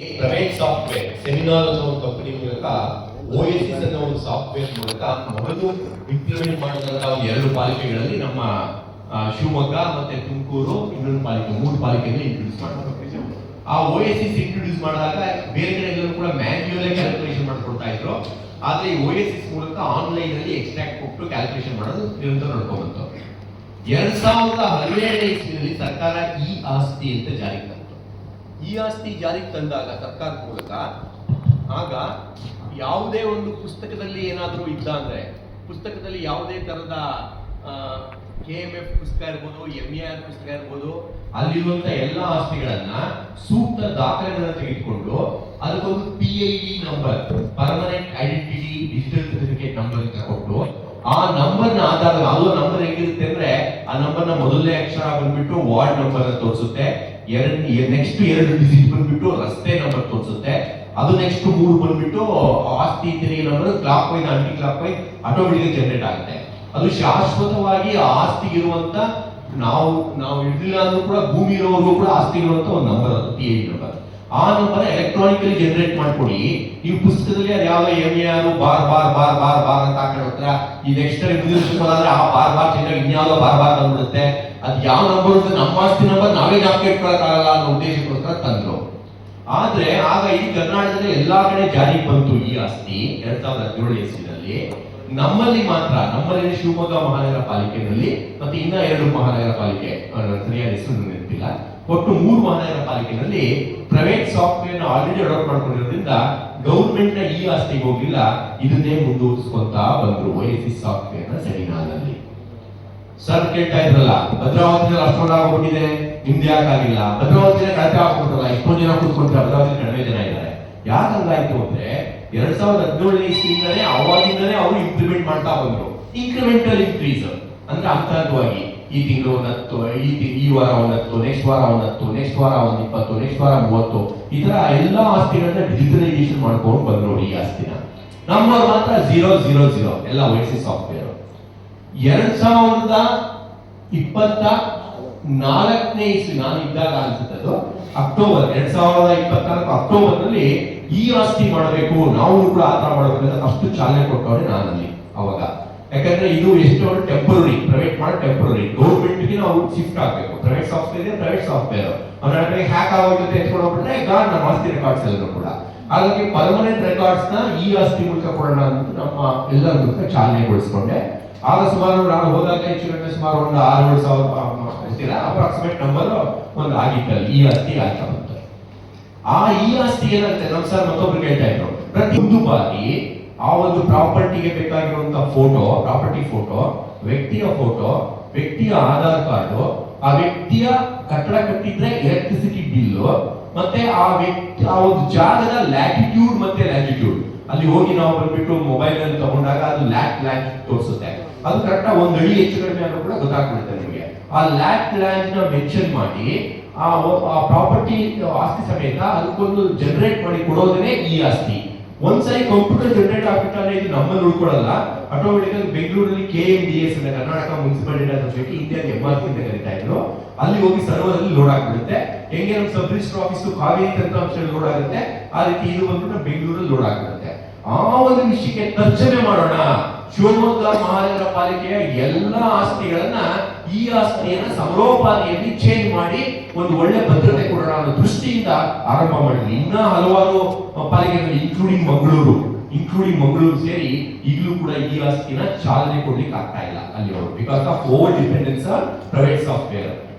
Private software seminar ಅನ್ನೋ ಒಂದು company ಮೂಲಕ ಓಎಸ್ಎಸ್ ಅನ್ನೋ ಒಂದು ಸಾಫ್ಟ್ವೇರ್ ಮೂಲಕ ಮೊದಲು ಇಂಪ್ಲಿಮೆಂಟ್ ಮಾಡಿದಂತ ಒಂದು 2 ಪಾಲಿಕೆಗಳಲ್ಲಿ ನಮ್ಮ ಶಿವಮೊಗ್ಗ ಮತ್ತೆ ತುಮಕೂರು ಇನ್ನೊಂದು ಪಾಲಿಕೆ 3 ಪಾಲಿಕೆಯಲ್ಲಿ ಇಂಟ್ರೊಡ್ಯೂಸ್ ಮಾಡಬೇಕು. ಆ ಓಎಸ್ಎಸ್ ಇಂಟ್ರೊಡ್ಯೂಸ್ ಮಾಡಿದಾಗ ಬೇರೆ ಕಡೆ ಎಲ್ಲರೂ ಕೂಡ ಮ್ಯಾನ್ಯುಯಲ್ ಕ್ಯಾಲ್ಕುಲೇಷನ್ ಮಾಡ್ಕೊಳ್ತಾ ಇದ್ರು. ಆದ್ರೆ ಈ ಓಎಸ್ಎಸ್ ಮೂಲಕ ಆನ್ಲೈನ್ ಅಲ್ಲಿ ಎಕ್ಸ್ಟ್ರಾಕ್ಟ್ ಕೊಟ್ಟು ಕ್ಯಾಲ್ಕುಲೇಷನ್ ಮಾಡೋದು ನಿರಂತರ ನಡ್ಕೊಂಡ್ಬಂತು. 2012 ಇಸ್ವಿಯಲ್ಲಿ ಸರ್ಕಾರ ಇ ಆಸ್ತಿ ಅಂತ ಜಾರಿಗೆ ತಂತು. ಈ ಆಸ್ತಿ ಜಾರಿಗೆ ತಂದಾಗ ಸರ್ಕಾರದ ಮೂಲಕ ಆಗ ಯಾವುದೇ ಒಂದು ಪುಸ್ತಕದಲ್ಲಿ ಏನಾದರೂ ಇದ್ದ ಅಂದ್ರೆ ಪುಸ್ತಕದಲ್ಲಿ ಯಾವುದೇ ತರದ KMF ಪುಸ್ತಕ ಇರ್ಬೋದು, MER ಪುಸ್ತಕ ಇರ್ಬೋದು, ಅಲ್ಲಿರುವಂತ ಎಲ್ಲ ಆಸ್ತಿಗಳನ್ನ ಸೂಕ್ತ ದಾಖಲೆಗಳನ್ನ ತೆಗೆದುಕೊಂಡು ಅದಕ್ಕೊಂದು PID number, permanent identity digital certificate number ಅಂತ ಕೊಟ್ಟು ಆ ನಂಬರ್ ನ ಆಧಾರ ಅದು ನಂಬರ್ ಹೇಗಿರುತ್ತೆ ಅಂದ್ರೆ ಆ ನಂಬರ್ ನ ಮೊದಲನೇ ಅಕ್ಷರ ಬಂದ್ಬಿಟ್ಟು ವಾರ್ಡ್ ನಂಬರ್ ಅಂತ ತೋರಿಸುತ್ತೆ, ನೆಕ್ಸ್ಟ್ 2 ಡಿಜಿಟ್ ಬಂದ್ಬಿಟ್ಟು ರಸ್ತೆ ನಂಬರ್ ತೋರಿಸುತ್ತೆ, ಅದು ನೆಕ್ಸ್ಟ್ 3 ಬಂದ್ಬಿಟ್ಟು ಆಸ್ತಿ ತೆರಿಗೆ number, clockwise anticlockwise automatic generate ಆಗುತ್ತೆ. ಅದು ಶಾಶ್ವತವಾಗಿ ಆ ಆಸ್ತಿಗಿರುವಂತ ನಾವು ಇರಲಿಲ್ಲ ಅಂದ್ರೂ ಕೂಡ ಭೂಮಿ ಇರೋರು ಕೂಡ ಆಸ್ತಿ ಇರುವಂತ ಒಂದು ನಂಬರ್, ಅದು PID ನಂಬರ್. ಆ ನಂಬರ್ ಎಲೆಕ್ಟ್ರಾನಿಕಲಿ ಜನರೇಟ್ ಮಾಡ್ಕೊಡಿ. ನೀವು ಪುಸ್ತಕದಲ್ಲಿ ಅದು ಯಾವ್ದೋ MER bar bar bar bar bar ಅಂತ ಹಾಕಿರ್ತೀರ, ಈ ನೆಕ್ಸ್ಟ್ ಆದ್ರೆ ಆ ಬಾರ್ ಬಾರ್ ಚೇಂಜ್ ಆಗಿ ಇನ್ಯಾವುದೋ ಬಾರ್ ಬಾರ್ ಬಂದ್ಬಿಡುತ್ತೆ. ಅದು ಯಾವ ನಂಬರ್ ಅಂತ ನಮ್ಮ ಆಸ್ತಿ ನಂಬರ್ ನಾವೇ ಜ್ಞಾಪಕ ಇಟ್ಕೊಳ್ಳೋಕ್ಕಾಗಲ್ಲ ಅನ್ನೋ ಉದ್ದೇಶಕ್ಕೋಸ್ಕರ ತಂದ್ರು. ಆದ್ರೆ ಆಗ ಈ ಕರ್ನಾಟಕದಲ್ಲಿ ಎಲ್ಲಾ ಕಡೆ ಜಾರಿಗೆ ಬಂತು ಈ ಆಸ್ತಿ 2017 ಇಸ್ವಿನಲ್ಲಿ. ನಮ್ಮಲ್ಲಿ ಮಾತ್ರ, ನಮ್ಮಲ್ಲಿ ಶಿವಮೊಗ್ಗ ಮಹಾನಗರ ಪಾಲಿಕೆಯಲ್ಲಿ ಮತ್ತೆ ಇನ್ನ 2 ಮಹಾನಗರ ಪಾಲಿಕೆ ಸರಿಯಾದ ಹೆಸರು ನೆನಪಿಲ್ಲ, ಒಟ್ಟು 3 ಮಹಾನಗರ ಪಾಲಿಕೆಯಲ್ಲಿ ಪ್ರೈವೇಟ್ ಸಾಫ್ಟ್ವೇರ್ ನ ಆಲ್ರೆಡಿ ಅಡಾಪ್ಟ್ ಮಾಡ್ಕೊಂಡಿರೋದ್ರಿಂದ ಗೌರ್ಮೆಂಟ್ ನ ಈ ಆಸ್ತಿಗೆ ಹೋಗಿಲ್ಲ, ಇದನ್ನೇ ಮುಂದುವರಿಸ್ಕೊಂತ ಬಂದ್ರು ಓಎಸ್ಎಸ್ ಸಾಫ್ಟ್ವೇರ್ ನ ಸೆಮಿನಾರ್ನಲ್ಲಿ. ಸರ್ ಕೇಳ್ತಾ ಇದ್ರಲ್ಲ, ಭದ್ರಾವತಿಯಲ್ಲಿ ಅಷ್ಟೊಂದು ಆಗೋಗ್ಬಿಟ್ಟಿದೆ, ನಿಮ್ದು ಯಾಕಾಗಿಲ್ಲ? ಭದ್ರಾವತಿಯಲ್ಲಿ ಕಳಪೆ ಆಗ್ಬಿಟ್ರಲ್ಲ, ಎಷ್ಟೊಂದು ಜನ ಕೂತ್ಕೊಂಡ್ರೆ ಭದ್ರಾವತಿ ಕಡಿಮೆ ಜನ ಇದ್ದಾರೆ. ಯಾಕಂಗಾಯ್ತು ಅಂದ್ರೆ 2017 ಇಸ್ವಿಯಿಂದಲೇ ಅವಾಗಿಂದಲೇ ಅವರು ಇಂಪ್ಲಿಮೆಂಟ್ ಮಾಡ್ತಾ ಬಂದ್ರು. ಇನ್ಕ್ರಿಮೆಂಟಲ್ ಇನ್ಕ್ರೀಸ್ ಅಂದ್ರೆ ಹಂತವಾಗಿ ಈ ತಿಂಗಳು 10, ಈ ವಾರ 10, ನೆಕ್ಸ್ಟ್ ವಾರ 10, ನೆಕ್ಸ್ಟ್ ವಾರ 20, ನೆಕ್ಸ್ಟ್ ವಾರ 30, ಈ ತರ ಎಲ್ಲಾ ಆಸ್ತಿಗಳನ್ನ ಡಿಜಿಟಲೈಸೇಷನ್ ಮಾಡ್ಕೊಂಡು ಬಂದ್ರು. ಈ ಆಸ್ತಿನ ನಮ್ಮವ್ರು ಮಾತ್ರ 000 ಎಲ್ಲ ಓಎಸ್ಎಸ್ ಸಾಫ್ಟ್ವೇರ್. 2024 ಇಸ್ವಿ ನಾನು ಇದ್ದಾಗ ಅನ್ಸುತ್ತದು ಅಕ್ಟೋಬರ್ 2024 ಅಕ್ಟೋಬರ್ ನಲ್ಲಿ ಈ ಆಸ್ತಿ ಮಾಡಬೇಕು, ನಾವು ಕೂಡ ಆತರ ಮಾಡಬೇಕು ಅಂತ ಅಷ್ಟು ಚಾಲನೆ ಕೊಟ್ಟವ್ರೆ ನಾನಲ್ಲಿ ಅವಾಗ. ಯಾಕಂದ್ರೆ ಇದು ಎಷ್ಟು ಟೆಂಪರರಿ, ಪ್ರೈವೇಟ್ ಮಾಡಿ ಟೆಂಪರರಿ, ಗೌರ್ಮೆಂಟ್ ಗೆ ನಾವು ಶಿಫ್ಟ್ ಆಗ್ಬೇಕು. ಪ್ರೈವೇಟ್ ಸಾಫ್ಟ್ವೇರ್ ಅವರ ಹ್ಯಾಕ್ ಆಗೋಗುತ್ತೆ ಎತ್ಕೊಂಡು ಹೋಗ್ಬಿಟ್ರೆ ನಮ್ಮ ಆಸ್ತಿ ರೆಕಾರ್ಡ್ಸ್ ಎಲ್ಲರೂ ಕೂಡ. ಹಾಗಾಗಿ ಪರ್ಮನೆಂಟ್ ರೆಕಾರ್ಡ್ಸ್ ನ ಈ ಆಸ್ತಿ ಮೂಲಕ ಕೊಡೋಣ ಅಂತ ನಮ್ಮ ಎಲ್ಲರ ಮೂಲಕ ಚಾಲನೆಗೊಳಿಸ್ಕೊಂಡೆ. ಆಗ ಸುಮಾರು ನಾನು ಹೋದಾಗ ಹೆಚ್ಚು ಕಡಿಮೆ ಸುಮಾರು ಒಂದು 6-7 ಸಾವಿರ ಅಪ್ರಾಕ್ಸಿಮೇಟ್ ನಂಬರ್ ಒಂದು ಆಗಿತ್ತಲ್ಲಿ ಈ ಆಸ್ತಿ ಆಗ್ತಾ ಬಂತು. ಆ ಈ ಆಸ್ತಿ ಏನಾಗುತ್ತೆ, ನಮ್ ಸರ್ ಮತ್ತೊಬ್ರು ಕೇಳ್ತಾ ಇದ್ರು, ಪ್ರತಿಯೊಂದು ಬಾರಿ ಆ ಒಂದು ಪ್ರಾಪರ್ಟಿಗೆ ಬೇಕಾಗಿರುವಂತಹ ಫೋಟೋ, ಪ್ರಾಪರ್ಟಿ ಫೋಟೋ, ವ್ಯಕ್ತಿಯ ಫೋಟೋ, ವ್ಯಕ್ತಿಯ ಆಧಾರ್ ಕಾರ್ಡು, ಆ ವ್ಯಕ್ತಿಯ ಕಟ್ಟಡ ಕಟ್ಟಿದ್ರೆ ಎಲೆಕ್ಟ್ರಿಸಿಟಿ ಬಿಲ್ಲು, ಮತ್ತೆ ಆ ವ್ಯಕ್ತಿ ಆ ಒಂದು ಜಾಗದ ಲ್ಯಾಟಿಟ್ಯೂಡ್ ಮತ್ತೆ ಲ್ಯಾಟಿಟ್ಯೂಡ್ ಅಲ್ಲಿ ಹೋಗಿ ನಾವು ಬಂದ್ಬಿಟ್ಟು ಮೊಬೈಲ್ ಅಲ್ಲಿ ತಗೊಂಡಾಗ ಅದು ಲ್ಯಾಟ್ ತೋರಿಸುತ್ತೆ. ಅದು ಕರೆಕ್ಟ್ 1 ಅಡಿ ಹೆಚ್ಚು ಕಡಿಮೆ ಅನ್ನೋ ಕೂಡ ಗೊತ್ತಾಗ್ಬಿಡುತ್ತೆ ನಿಮಗೆ. ಆ ಲ್ಯಾಟ್ ನ ಮೆನ್ಷನ್ ಮಾಡಿ ಆ ಪ್ರಾಪರ್ಟಿ ಆಸ್ತಿ ಸಮೇತ ಅದಕ್ಕೊಂದು ಜನರೇಟ್ ಮಾಡಿ ಕೊಡೋದೇ ಈ ಆಸ್ತಿ. ಒಂದ್ಸರಿ ಕಂಪ್ಯೂಟರ್ ಜನರೇಟ್ ಆಗ್ಬಿಟ್ಟಾದ್ರೆ ಇದು ನಮ್ಮಲ್ಲಿ ಉಳ್ಕೊಳ್ಳಲ್ಲ, ಆಟೋಮೆಟಿಕ್ ಬೆಂಗಳೂರಲ್ಲಿ KMDS ಅಂದ್ರೆ Karnataka municipal data society, India MRC ಅಂತ ಕರೀತಾ ಇದ್ರು, ಅಲ್ಲಿ ಹೋಗಿ ಸರ್ವರ್ ಅಲ್ಲಿ ಲೋಡ್ ಆಗ್ಬಿಡುತ್ತೆ. ಹೆಂಗೆ ನಮ್ಮ ಸಬ್ ರಿಜಿಸ್ಟರ್ ಆಫೀಸ್ ಕಾವೇರಿ ತಂತ್ರಾಂಶದಲ್ಲಿ ಲೋಡ್ ಆಗುತ್ತೆ, ಆ ರೀತಿ ಇದು ಬಂದ್ಬಿಟ್ಟು ಬೆಂಗಳೂರಲ್ಲಿ ಲೋಡ್ ಆಗ್ಬಿಡುತ್ತೆ. ಆ ಒಂದು ವಿಷಯಕ್ಕೆ ತರ್ಜಮೆ ಮಾಡೋಣ. ಶಿವಮೊಗ್ಗ ಮಹಾನಗರ ಪಾಲಿಕೆಯ ಎಲ್ಲಾ ಆಸ್ತಿಗಳನ್ನ ಈ ಆಸ್ತಿಯನ್ನ ಸಮರೋಪಾದಿಯಲ್ಲಿ ಚೇಂಜ್ ಮಾಡಿ ಒಂದು ಒಳ್ಳೆ ಭದ್ರತೆ ಕೊಡೋಣ ಅನ್ನೋ ದೃಷ್ಟಿಯಿಂದ ಆರಂಭ ಮಾಡಿದ್ವಿ. ಇನ್ನ ಹಲವಾರು ಪಾಲಿಕೆಗಳಲ್ಲಿ ಇನ್ಕ್ಲೂಡಿಂಗ್ ಮಂಗಳೂರು ಸೇರಿ ಈಗಲೂ ಕೂಡ ಈ ಆಸ್ತಿನ ಚಾಲನೆ ಕೊಡ್ಲಿಕ್ಕೆ ಆಗ್ತಾ ಇಲ್ಲ ಅಲ್ಲಿ ಅವರು, because of over dependence on private software.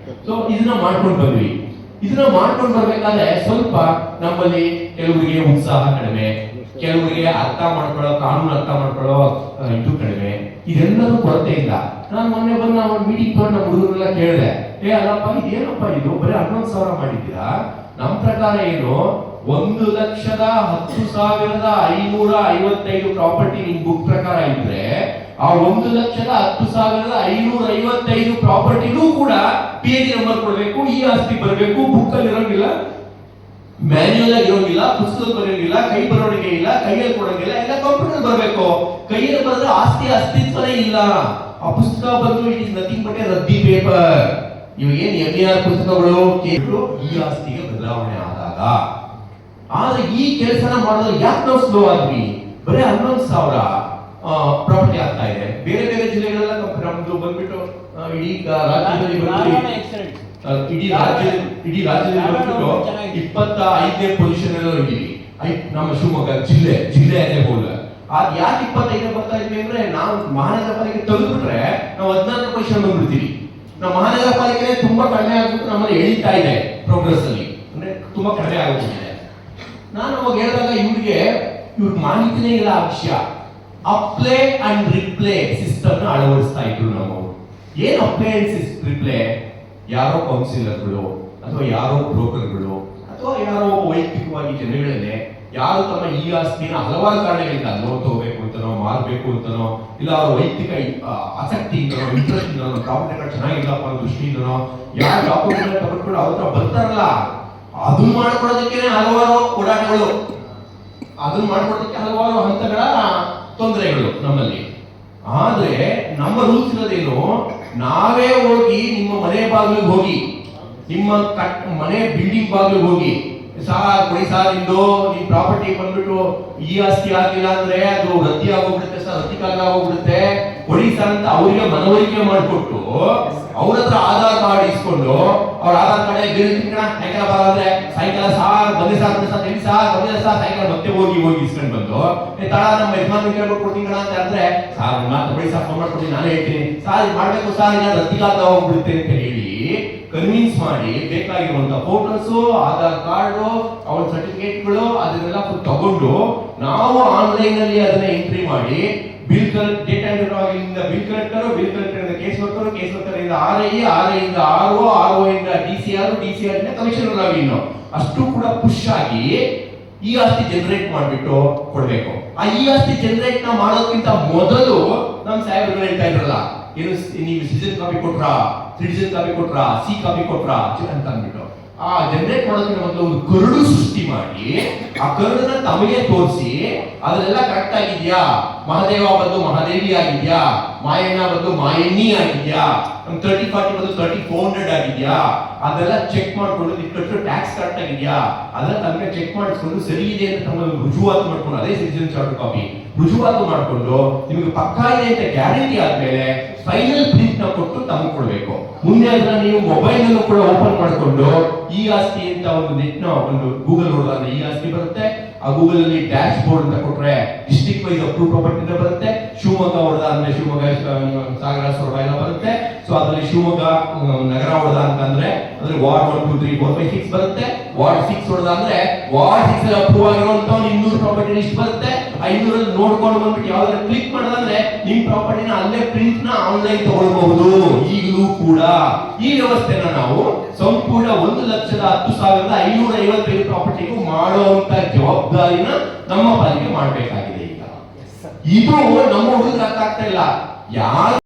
So ಇದನ್ನ ಮಾಡ್ಕೊಂಡು ಬಂದ್ವಿ. ಇದನ್ನ ಮಾಡ್ಕೊಂಡು ಬರ್ಬೇಕಾದ್ರೆ ಸ್ವಲ್ಪ ನಮ್ಮಲ್ಲಿ ಕೆಲವರಿಗೆ ಉತ್ಸಾಹ ಕಡಿಮೆ, ಕೆಲವರಿಗೆ ಕಾನೂನು ಅರ್ಥ ಮಾಡ್ಕೊಳ್ಳೋ ಇದು ಕಡಿಮೆ, ಇದೆಲ್ಲರೂ ಕೊರತೆ ಇಲ್ಲ. ನಾನು ಮೊನ್ನೆ ಬಂದು ನಾವು ಮೀಟಿಂಗ್ ತಗೊಂಡು ನಮ್ಮ ಹುಡುಗರೆಲ್ಲ ಕೇಳಿದೆ, ಅಲ್ಲಪ್ಪ ಇದೇನಪ್ಪ ಇದು ಬರೀ 11,000 ಮಾಡಿದ್ದೀರಾ? ನಮ್ಮ ಪ್ರಕಾರ ಏನು 1,10,555 ಪ್ರಾಪರ್ಟಿ ನಿಮ್ ಬುಕ್ ಪ್ರಕಾರ ಇದ್ರೆ ಆ 1,10,555 ಪ್ರಾಪರ್ಟಿನೂ ಕೂಡ PID ನಂಬರ್ ಕೊಡಬೇಕು, ಈ ಆಸ್ತಿ ಬರಬೇಕು, ಬುಕ್ ಅಲ್ಲಿ ಇರೋಂಗಿಲ್ಲ, ಮ್ಯಾನ್ಯುಯಲ್ ಆಗಿ ಇರೋಂಗಿಲ್ಲ, ಪುಸ್ತಕ ಬರೆಯೋಂಗಿಲ್ಲ, ಕೈ ಬರವಣಿಗೆ ಇಲ್ಲ, ಕೈಯಲ್ಲಿ ಕೊಡೋಂಗಿಲ್ಲ, ಎಲ್ಲ ಕಂಪ್ಯೂಟರ್ ಬರಬೇಕು. ಕೈಯಲ್ಲಿ ಬರೆದ್ರೆ ಆಸ್ತಿ ಅಸ್ತಿತ್ವನೇ ಇಲ್ಲ. ಆ ಪುಸ್ತಕ ಬಂದು it is nothing but a ರದ್ದಿ ಪೇಪರ್. ಇವು ಏನ್ MER ಪುಸ್ತಕಗಳು ಈ ಆಸ್ತಿಗೆ ಬದಲಾವಣೆ ಆದಾಗ ಆದ್ರೆ ಈ ಕೆಲಸನ ಮಾಡಿದ್ರೆ ಯಾಕೆ ನಾವು ಸ್ಲೋ ಆದ್ವಿ? ಬರೀ 11,000 ಪ್ರಾಪರ್ಟಿ ಆಗ್ತಾ ಇದೆ. ಬೇರೆ ಬೇರೆ ಜಿಲ್ಲೆಗಳೆಲ್ಲ ನಮ್ದು ಬಂದ್ಬಿಟ್ಟು ಇಡೀ ರಾಜ್ಯದಲ್ಲಿ ಇಡೀ ರಾಜ್ಯದಲ್ಲಿ ಬಂದ್ಬಿಟ್ಟು 25ನೇ ಪೊಸಿಷನ್ ಎಲ್ಲೋ ಇದ್ದೀವಿ. ನಮ್ಮ ಶಿವಮೊಗ್ಗ ಜಿಲ್ಲೆ ಅದೇ ಹೋದ. ಅದ್ ಯಾಕೆ 25 ಬರ್ತಾ ಇದ್ವಿ ಅಂದ್ರೆ, ನಾವು ಮಹಾನಗರ ಪಾಲಿಕೆ ತೆಗೆದ್ಬಿಟ್ರೆ ನಾವು 14 ಪೊಸಿಷನ್ ಬಂದ್ಬಿಡ್ತೀವಿ. ನಾವು ಮಹಾನಗರ ಪಾಲಿಕೆ ತುಂಬಾ ಕಡಿಮೆ ಆಗ್ಬಿಟ್ಟು ನಮ್ಮಲ್ಲಿ ಎಳಿತಾ ಇದೆ ಪ್ರೋಗ್ರೆಸ್ ಅಲ್ಲಿ, ಅಂದ್ರೆ ತುಂಬಾ ಕಡಿಮೆ ಆಗುತ್ತಿದೆ. ನಾನು ಅವಾಗ ಹೇಳಿದಾಗ ಇವ್ರಿಗೆ ಮಾಹಿತಿನೇ ಇಲ್ಲ ಆ ವಿಷಯ. ಅಪ್ಲೈ ಅಂಡ್ ರಿಪ್ಲೇ ಸಿಸ್ಟಮ್ ನ ಅಳವಡಿಸ್ತಾ ಇದ್ರು ನಮ್ಮವರು. ಏನ್ ಅಪ್ಲೈ ಅಂಡ್ ರಿಪ್ಲೇ? ಯಾರೋ ಕೌನ್ಸಿಲರ್ಗಳು ಅಥವಾ ಯಾರೋ ಬ್ರೋಕರ್ಗಳು ಅಥವಾ ಯಾರೋ ವೈಯಕ್ತಿಕವಾಗಿ ಜನಗಳನ್ನೇ ಯಾರು ತಮ್ಮ ಈ ಆಸ್ತಿನ ಹಲವಾರು ಕಾರಣಗಳಿಂದ ಲೋನ್ ತಗೋಬೇಕು ಅಂತನೋ, ಮಾರಬೇಕು ಅಂತನೋ, ಇಲ್ಲ ಅವರ ವೈಯಕ್ತಿಕ ಆಸಕ್ತಿ ಇಂದನೋ, ಇಂಟ್ರೆಸ್ಟ್ ಇಂದನೋ, ಪ್ರಾಪರ್ಟಿಗಳು ಚೆನ್ನಾಗಿಲ್ಲಪ್ಪ ಅನ್ನೋ ದೃಷ್ಟಿಯಿಂದನೋ ಯಾರು ಡಾಕ್ಯುಮೆಂಟ್ ತಗೊಂಡ್ಕೊಂಡು ಅವ್ರ ಹತ್ರ ಬರ್ತಾರಲ್ಲ, ಅದನ್ನ ಮಾಡ್ಕೊಳ್ಳೋದಕ್ಕೆ ಹಲವಾರು ಹೋರಾಟಗಳು, ಅದನ್ನ ಮಾಡ್ಕೊಳ್ಳೋದಕ್ಕೆ ಹಲವಾರು ಹಂತಗಳ ತೊಂದರೆಗಳು ನಮ್ಮಲ್ಲಿ. ಆದ್ರೆ ನಮ್ಮ ರೂಲ್ಸ್ ಇರೋದೇನು? ನಾವೇ ಹೋಗಿ ನಿಮ್ಮ ಮನೆ ಬಾಗಿಲಿಗೆ ಹೋಗಿ, ನಿಮ್ಮ ಮನೆ ಬಿಲ್ಡಿಂಗ್ ಬಾಗಿಲಿಗೆ ಹೋಗಿ, ಸಾರ್ ಕೊಡಿ ಸಾರ್, ನಿಮ್ದು ನಿಮ್ ಪ್ರಾಪರ್ಟಿ ಬಂದ್ಬಿಟ್ಟು ಈ ಆಸ್ತಿ ಆಗಿಲ್ಲ ಅಂದ್ರೆ ಅದು ರದ್ದಿ ಆಗೋಗ್ಬಿಡುತ್ತೆ ಸರ್, ರದ್ದಿ ಕಾಲ ಆಗೋಗ್ಬಿಡುತ್ತೆ, ಕೊಡಿ ಸರ್ ಅಂತ ಅವರಿಗೆ ಮನವರಿಕೆ ಮಾಡಿಕೊಟ್ಟು ಅವ್ರ ಹತ್ರ ಆಧಾರ್ ಕಾರ್ಡ್ ಇಸ್ಕೊಂಡು, ಅವ್ರ ಆಧಾರ್ ಕಾರ್ಡ್ ಬೇರೆ ತಿಂಗಳ ಸಾಯಂಕಾಲ ಬರೋದ್ರೆ ಸಾಯಂಕಾಲ ಸಾರ್ ಬಂದೆ ಸಾರ್ ಹೇಳಿ ಸಾರ್ ಬಂದಿಲ್ಲ ಸರ್, ಸಾಯಂಕಾಲ ಮತ್ತೆ ಹೋಗಿ ಇಸ್ಕೊಂಡು ಬಂದು ತಡ ನಮ್ಮ ಯಜಮಾನ್ ಕೇಳ್ಬಿಟ್ಟು ಕೊಡ್ತೀನಿ ಕಣ ಅಂತ ಅಂದ್ರೆ, ಸಾರ್ ಮಾತ್ರ ಬಡಿ ಸಾರ್ ಫೋನ್ ಮಾಡ್ಕೊಡ್ತೀನಿ, ನಾನೇ ಹೇಳ್ತೀನಿ ಸಾರ್ ಇದು ಮಾಡ್ಬೇಕು ಸರ್, ಇಲ್ಲ ರದ್ದಿ ಕಾಲ ಹೋಗ್ಬಿಡುತ್ತೆ ಅಂತ ಹೇಳಿ ಕನ್ವಿನ್ಸ್ ಮಾಡಿ ಬೇಕಾಗಿರುವಂತ ಫೋಟೋಸ್, ಆಧಾರ್ ಕಾರ್ಡ್, ಅವನ ಸರ್ಟಿಫಿಕೇಟ್ಗಳು ಅದನ್ನೆಲ್ಲ ತಗೊಂಡು ನಾವು ಆನ್ಲೈನ್ ಅಲ್ಲಿ ಅದನ್ನ ಎಂಟ್ರಿ ಮಾಡಿ bill data bill collector case worker ಇಂದ ಆರ್ಐ ಇಂದ ಆರ್ಒ ಇಂದ ಡಿಸಿಆರ್ ಇಂದ ಕಮಿಷನರ್ ಲಾಗಿನ್ ಅಷ್ಟು ಕೂಡ ಪುಷ್ ಆಗಿ ಈ ಆಸ್ತಿ ಜನರೇಟ್ ಮಾಡ್ಬಿಟ್ಟು ಕೊಡ್ಬೇಕು. ಆ ಈ ಆಸ್ತಿ ಜನರೇಟ್ ಮಾಡೋದಕ್ಕಿಂತ ಮೊದಲು ನಮ್ ಸಾಹೇಬರು ಹೇಳ್ತಾ ಇದ್ರಲ್ಲ, ಏನು ನೀವು ಸಿಟಿಜನ್ ಕಾಪಿ ಕೊಟ್ರಾ, ಸಿಟಿಜನ್ ಕಾಪಿ ಕೊಟ್ರಾ, ಸಿ ಕಾಪಿ ಕೊಟ್ರಾ ಅಂತ ಅಂದ್ಬಿಟ್ಟು ಆ ಜನರೇಟ್ ಮಾಡೋದಕ್ಕಿಂತ ಮೊದಲು ಒಂದು ಕರಡು ಸೃಷ್ಟಿ ಮಾಡಿ ಆ ಕರಡನ್ನ ತಮಗೆ ತೋರಿಸಿ ಅದನ್ನೆಲ್ಲ ಕರೆಕ್ಟ್ ಆಗಿದ್ಯಾ, ಮಹಾದೇವ ಬಂದು ಮಹಾದೇವಿ ಆಗಿದ್ಯಾ, ಮಾಯಣ್ಣ ಬಂದು ಮಾಯಣ್ಣಿ ಆಗಿದ್ಯಾ, 3040 ಬಂದು 3400 ಆಗಿದ್ಯಾ, ಅದೆಲ್ಲ ಚೆಕ್ ಮಾಡ್ಕೊಂಡು ಇಷ್ಟು ಟ್ಯಾಕ್ಸ್ ಕರೆಕ್ಟ್ ಆಗಿದ್ಯಾ, ಅದನ್ನ ತಮಗೆ ಚೆಕ್ ಮಾಡಿಸ್ಕೊಂಡು ಸರಿ ಇದೆ ಅಂತ ತಮ್ಮ ರುಜುವಾತು ಮಾಡ್ಕೊಂಡು, ಅದೇ ಸಿಟಿಜನ್ ಚಾರ್ಟರ್ ಕಾಪಿ ರುಜುವಾತು ಮಾಡ್ಕೊಂಡು ನಿಮಗೆ ಪಕ್ಕಾ ಇದೆ ಅಂತ ಗ್ಯಾರಂಟಿ ಆದ್ಮೇಲೆ ಫೈನಲ್ ಪ್ರಿಂಟ್ ನ ಕೊಟ್ಟು ತಮಗೆ ಕೊಡ್ಬೇಕು. ಮುಂದೆ ಅದನ್ನ ನೀವು ಮೊಬೈಲ್ ಅನ್ನು ಕೂಡ ಓಪನ್ ಮಾಡಿಕೊಂಡು ಈ ಆಸ್ತಿ ಅಂತ ಒಂದು ನೆಟ್ ನ ಒಂದು ಗೂಗಲ್ ನೋಡಿದ್ರೆ ಈ ಆಸ್ತಿ ಬರುತ್ತೆ. ಆ ಗೂಗಲ್ ಅಲ್ಲಿ ಡ್ಯಾಶ್ ಬೋರ್ಡ್ ಅಂತ ಕೊಟ್ರೆ ಡಿಸ್ಟ್ರಿಕ್ಟ್ ವೈಸ್ ಅಪ್ರೂವ್ ಪ್ರಾಪರ್ಟಿ ಅಂತ ಬರುತ್ತೆ. ಶಿವಮೊಗ್ಗ ಹೊಡೆದ ಅಂದ್ರೆ ಶಿವಮೊಗ್ಗ, ಸಾಗರ, ಸೊರಬ ಎಲ್ಲ ಬರುತ್ತೆ. ಸೊ ಅದರಲ್ಲಿ ಶಿವಮೊಗ್ಗ ನಗರ ಹೊಡೆದ ಅಂತಂದ್ರೆ ಅಂದ್ರೆ ವಾರ್ಡ್ 1 2 3 4 5 6 ಬರುತ್ತೆ. ವಾರ್ಡ್ 6 ಹೊಡೆದ ಅಂದ್ರೆ ವಾರ್ಡ್ 6 ಅಲ್ಲಿ ಅಪ್ರೂವ್ ಆಗಿರುವಂತ 200 ಪ್ರಾಪರ್ಟಿ ಲಿಸ್ಟ್ ಬರುತ್ತೆ. ಆ 200 ನೋಡ್ಕೊಂಡು ಬಂದ್ಬಿಟ್ಟು ಯಾವ್ದಾದ್ರು ಕ್ಲಿಕ್ ಮಾಡೋದಂದ್ರೆ ನಿಮ್ ಪ್ರಾಪರ್ಟಿನ ಅಲ್ಲೇ ಪ್ರಿಂಟ್ ನ ಆನ್ಲೈನ್ ತಗೊಳ್ಬಹುದು. ಈಗಲೂ ಕೂಡ ಈ ವ್ಯವಸ್ಥೆನ ನಾವು ಸಂಪೂರ್ಣ 1,10,10,555 ಪ್ರಾಪರ್ಟಿಗೂ ಮಾಡುವಂತ ಜವಾಬ್ದಾರಿನ ನಮ್ಮ ಪಾಲಿಗೆ ಮಾಡಬೇಕಾಗಿದೆ. ಈಗ ಇದು ನಮ್ಮ ಹುಡುಗರು ಅರ್ಥ ಆಗ್ತಾ ಇಲ್ಲ. ಯಾರು